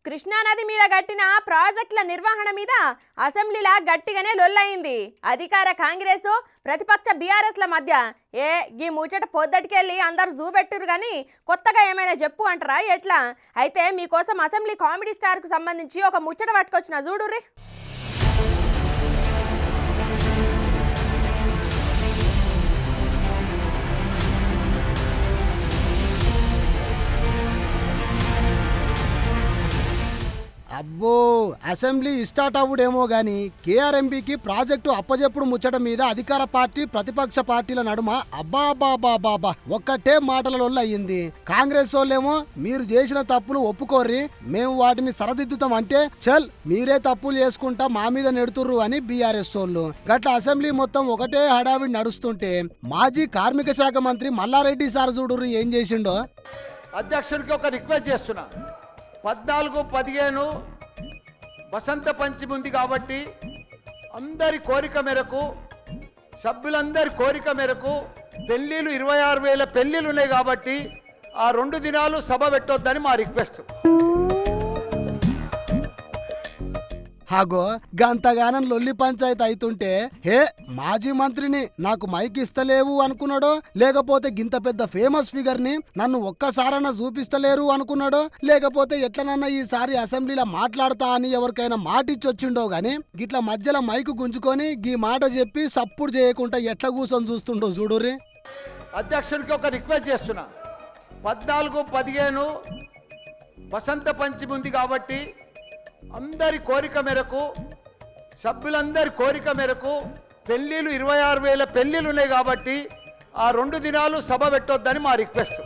కృష్ణానది మీద కట్టిన ప్రాజెక్టుల నిర్వహణ మీద అసెంబ్లీలా గట్టిగానే లొల్లయింది. అధికార కాంగ్రెస్ ప్రతిపక్ష బీఆర్ఎస్ల మధ్య గీ ముచ్చట పొద్దటికెళ్ళి అందరు జూబెట్టురు కానీ కొత్తగా ఏమైనా చెప్పు అంటారా ఎట్లా? అయితే మీకోసం అసెంబ్లీ కామెడీ స్టార్కు సంబంధించి ఒక ముచ్చట పట్టుకొచ్చిన చూడుర్రి. అబ్బో అసెంబ్లీ స్టార్ట్ అవ్వడేమో గాని కేఆర్ఎంపీకి ప్రాజెక్టు అప్పజెప్పుడు ముచ్చట మీద అధికార పార్టీ ప్రతిపక్ష పార్టీల నడుమ అబ్బా ఒక్కటే మాటలలో అయ్యింది. కాంగ్రెస్ వాళ్ళేమో మీరు చేసిన తప్పులు ఒప్పుకోర్రి, మేము వాటిని సరదిద్దుతాం అంటే చల్ మీరే తప్పులు చేసుకుంటా మా మీద నెడుతుర్రు అని బీఆర్ఎస్ వాళ్ళు. గట్ల అసెంబ్లీ మొత్తం ఒకటే హడావిడి నడుస్తుంటే మాజీ కార్మిక శాఖ మంత్రి మల్లారెడ్డి సార్ చూడుర్రు ఏం చేసిండో. అధ్యక్షుడికి ఒక రిక్వెస్ట్ చేస్తున్నా, 14-15 వసంత పంచమి ఉంది కాబట్టి అందరి కోరిక మేరకు, సభ్యులందరి కోరిక మేరకు పెళ్ళిళ్ళు 26,000 పెళ్ళిళ్ళు ఉన్నాయి కాబట్టి ఆ 2 దినాలు సభ పెట్టొద్దని మా రిక్వెస్ట్. హాగో గంతగానం లొల్లి పంచాయతీ అవుతుంటే మాజీ మంత్రిని నాకు మైక్ ఇస్తలేవు అనుకున్నాడో, లేకపోతే గింత పెద్ద ఫేమస్ ఫిగర్ ని నన్ను ఒక్కసారన్నా చూపిస్తలేరు అనుకున్నాడో, లేకపోతే ఎట్లనన్నా ఈసారి అసెంబ్లీలో మాట్లాడతా అని ఎవరికైనా మాట ఇచ్చొచ్చిండో గాని గిట్ల మధ్యలో మైకు గుంజుకొని గీ మాట చెప్పి సప్పుడు చేయకుండా ఎట్లా కూర్చొని చూస్తుండో చూడుర్రి. అధ్యక్షుడికి ఒక రిక్వెస్ట్ చేస్తున్నా, 14-15 వసంత పంచమి ఉంది కాబట్టి అందరి కోరిక మేరకు, సభ్యులందరి కోరిక మేరకు పెళ్ళిళ్ళు 26,000 పెళ్ళిళ్ళు ఉన్నాయి కాబట్టి ఆ 2 దినాలు సభ పెట్టొద్దని మా రిక్వెస్ట్.